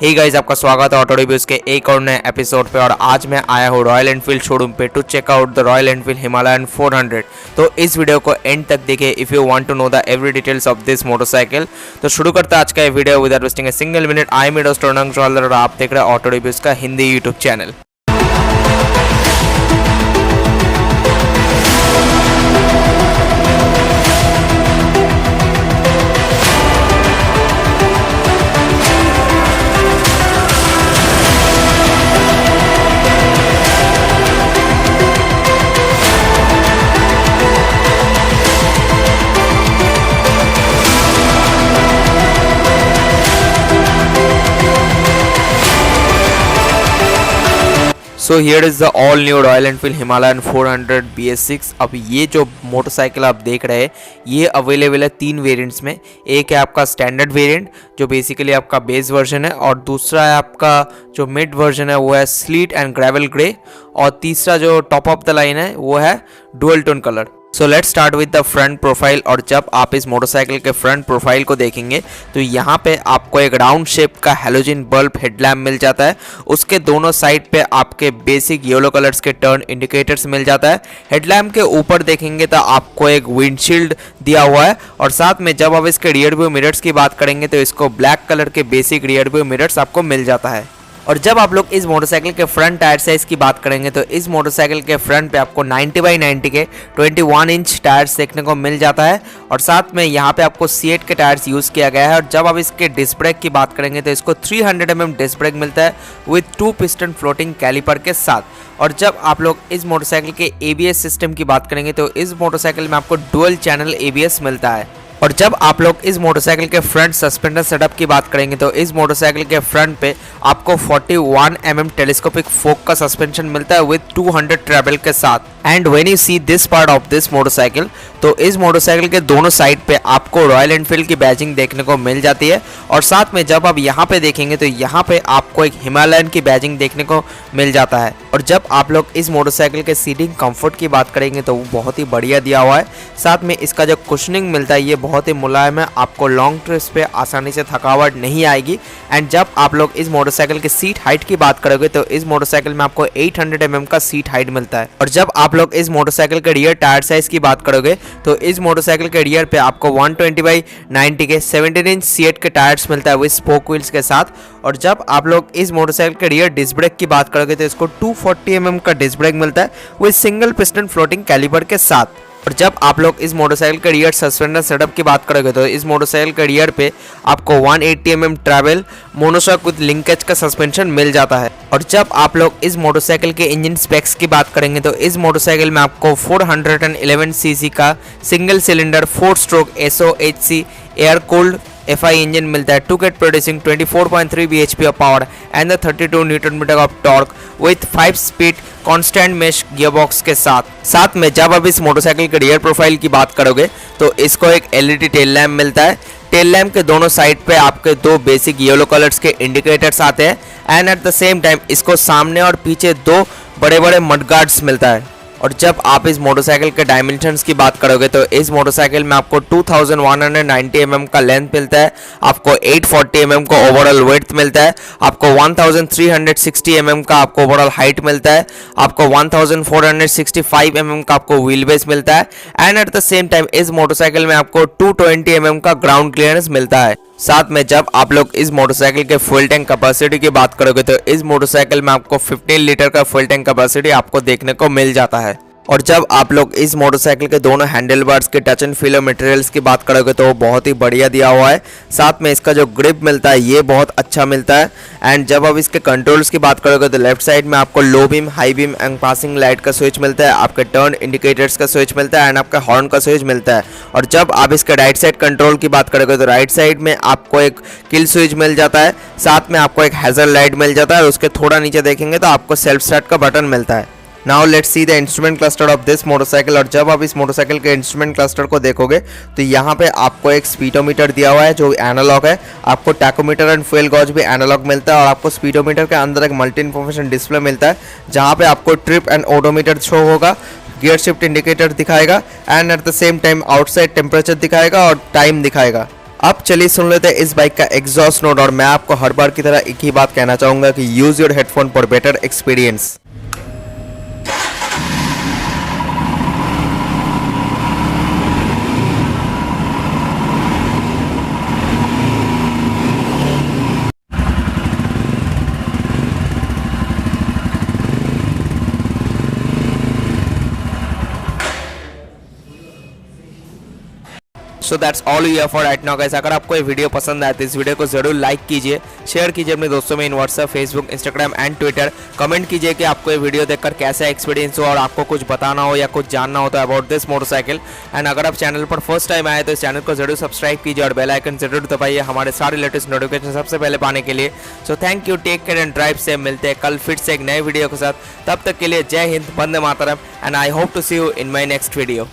Hey guys, आपका स्वागत है ऑटो रिव्यूज के एक और नए एपिसोड पे। और आज मैं आया हूँ रॉयल एनफील्ड शोरूम पे to check out the Royal Enfield Himalayan 400। तो इस वीडियो को एंड तक देखिए if you want to know the every details of this motorcycle. तो शुरू करते हैं आज का ये video without wasting a single minute. I am और आप देख रहे हैं ऑटो रिव्यूज का Hindi YouTube channel. So here is the all new Royal Enfield Himalayan 400 BS6। अब ये जो मोटरसाइकिल आप देख रहे हैं ये अवेलेबल है तीन वेरिएंट्स में। एक है आपका स्टैंडर्ड वेरिएंट जो बेसिकली आपका बेस वर्जन है, और दूसरा है आपका जो मिड वर्जन है वो है स्लीट एंड ग्रेवल ग्रे, और तीसरा जो टॉप ऑफ द लाइन है वो है dual tone colour. So let's start with the front profile. और जब आप इस मोटरसाइकिल के फ्रंट प्रोफाइल को देखेंगे तो यहाँ पे आपको एक राउंड शेप का हैलोजन बल्ब हेडलैम्प मिल जाता है। उसके दोनों साइड पे आपके बेसिक येलो कलर्स के टर्न इंडिकेटर्स मिल जाता है। हेडलैम्प के ऊपर देखेंगे तो आपको एक विंडशील्ड दिया हुआ है, और साथ में जब आप इसके रियर व्यू मिरर्स की बात करेंगे तो इसको ब्लैक कलर के बेसिक रियर व्यू मिरर्स आपको मिल जाता है। और जब आप लोग इस मोटरसाइकिल के फ्रंट टायर साइज की बात करेंगे तो इस मोटरसाइकिल के फ्रंट पे आपको 90x90 के 21 इंच टायर्स देखने को मिल जाता है, और साथ में यहाँ पे आपको C8 के टायर्स यूज़ किया गया है। और जब आप इसके डिस्क ब्रेक की बात करेंगे तो इसको 300 mm डिस्क ब्रेक मिलता है विथ 2 पिस्टन फ्लोटिंग कैलिपर के साथ। और जब आप लोग इस मोटरसाइकिल के ABS सिस्टम की बात करेंगे तो इस मोटरसाइकिल में आपको डुअल चैनल ABS मिलता है। और जब आप लोग इस मोटरसाइकिल के फ्रंट सस्पेंडर सेटअप की बात करेंगे तो इस मोटरसाइकिल के फ्रंट पे आपको 41 mm टेलीस्कोपिक फोक का सस्पेंशन मिलता है विद 200 ट्रेवल के साथ। And when you see this part of this motorcycle तो इस मोटरसाइकिल के दोनों साइड पे आपको रॉयल एनफील्ड की बैजिंग देखने को मिल जाती है, और साथ में जब आप यहाँ पे देखेंगे तो यहाँ पे आपको एक हिमालयन की बैजिंग देखने को मिल जाता है। और जब आप लोग इस मोटरसाइकिल के सीटिंग कंफर्ट की बात करेंगे तो वो बहुत ही बढ़िया दिया हुआ है। साथ में इसका जो कुशनिंग मिलता है ये बहुत ही मुलायम है, आपको लॉन्ग ट्रिप्स पे आसानी से थकावट नहीं आएगी। एंड जब आप लोग इस मोटरसाइकिल की सीट हाइट की बात करोगे तो इस मोटरसाइकिल में आपको 800 mm का सीट हाइट मिलता है। और जब आप लोग इस मोटरसाइकिल के रियर टायर साइज की बात करोगे तो इस मोटरसाइकिल के रियर पे आपको 120x90 के 17 इंच C8 के टायर्स मिलता है विद स्पोक व्हील्स के साथ। और जब आप लोग इस मोटरसाइकिल के रियर डिस्क ब्रेक की बात करोगे तो इसको 240 mm का डिस्क ब्रेक मिलता है with single piston floating caliper के साथ। और जब आप लोग इस मोटरसाइकिल के रियर सस्पेंडर सेटअप की बात करोगे तो इस मोटरसाइकिल के रियर पे आपको 180 mm travel monoshock with linkage का सस्पेंशन मिल जाता है। और जब आप लोग इस मोटरसाइकिल के इंजन स्पेक्स की बात करेंगे तो इस मोटरसाइकिल में आपको 411 cc का single cylinder 4 stroke SOHC air cooled FI engine मिलता है to get producing 24.3 bhp of power and 32 Nm of torque with 5 speed constant mesh gearbox के साथ में जब आप इस मोटरसाइकिल के रियर प्रोफाइल की बात करोगे तो इसको एक LED टेल लैम्प मिलता है। टेल लैम्प के दोनों साइड पे आपके दो बेसिक येलो कलर्स के इंडिकेटर्स आते हैं, and at the same time इसको सामने और पीछे दो बड़े बड़े मडगार्ड्स मिलता है। और जब आप इस मोटरसाइकिल के डायमेंशंस की बात करोगे तो इस मोटरसाइकिल में आपको 2190 mm का लेंथ मिलता है, आपको 840 mm का ओवरऑल वेड्थ मिलता है, आपको 1360 mm का आपको ओवरऑल हाइट मिलता है, आपको 1465 mm का आपको व्हील बेस मिलता है, and at the same time इस मोटरसाइकिल में आपको 220 mm का ग्राउंड क्लियरेंस मिलता है। साथ में जब आप लोग इस मोटरसाइकिल के फुल टैंक कैपेसिटी की बात करोगे तो इस मोटरसाइकिल में आपको 15 लीटर का फुल टैंक कैपेसिटी आपको देखने को मिल जाता है। और जब आप लोग इस मोटरसाइकिल के दोनों हैंडल बार्स के टच एंड फील मटेरियल्स की बात करोगे तो वो बहुत ही बढ़िया दिया हुआ है। साथ में इसका जो ग्रिप मिलता है ये बहुत अच्छा मिलता है। एंड जब आप इसके कंट्रोल्स की बात करोगे तो लेफ्ट साइड में आपको low beam, high beam and passing light का स्विच मिलता है, आपके टर्न इंडिकेटर्स का स्विच मिलता है, एंड आपका हॉर्न का स्विच मिलता है। और जब आप इसके राइट साइड कंट्रोल की बात करोगे तो राइट साइड में आपको एक किल स्विच मिल जाता है, साथ में आपको एक हैजर्ड लाइट मिल जाता है, और उसके थोड़ा नीचे देखेंगे तो आपको सेल्फ स्टार्ट का बटन मिलता है। Now let's see the instrument cluster of this motorcycle. और जब आप इस मोटरसाइकिल के इंस्ट्रूमेंट क्लस्टर को देखोगे तो यहाँ पे आपको एक स्पीडोमीटर दिया हुआ है जो एनालॉग है, आपको टैकोमीटर एंड फ्यूल गॉज भी एनालॉग मिलता है, और आपको स्पीडोमीटर के अंदर एक मल्टी इन्फॉर्मेशन डिस्प्ले मिलता है जहाँ पे आपको ट्रिप एंड ओडोमीटर शो होगा, गियर शिफ्ट इंडिकेटर दिखाएगा, and at the same time outside temperature दिखाएगा और टाइम दिखाएगा। अब चलिए सुन लेते हैं इस बाइक का एग्जॉस्ट नोट। और मैं आपको हर बार की तरह एक ही बात कहना चाहूँगा कि use your headphone for better experience. So that's all you for right now guys. अगर आपको ये वीडियो पसंद आए तो इस वीडियो को जरूर लाइक कीजिए, शेयर कीजिए अपने दोस्तों में in WhatsApp, Facebook, Instagram and Twitter. Comment कीजिए कि आपको ये वीडियो देखकर कैसा एक्सपीरियंस हो और आपको कुछ बताना हो या कुछ जानना हो तो अबाउट दिस मोटरसाइकिल। एंड अगर आप चैनल पर फर्स्ट टाइम आए तो इस चैनल को जरूर सब्सक्राइब कीजिए और बेल आइकन जरूर दबाइए हमारे सारे लेटेस्ट नोटिफिकेशन सबसे पहले पाने के लिए। So thank you, take care and drive safe. मिलते हैं कल फिर से एक नए वीडियो के साथ। तब तक के लिए जय हिंद, वंदे मातरम and I hope to see you in my next video.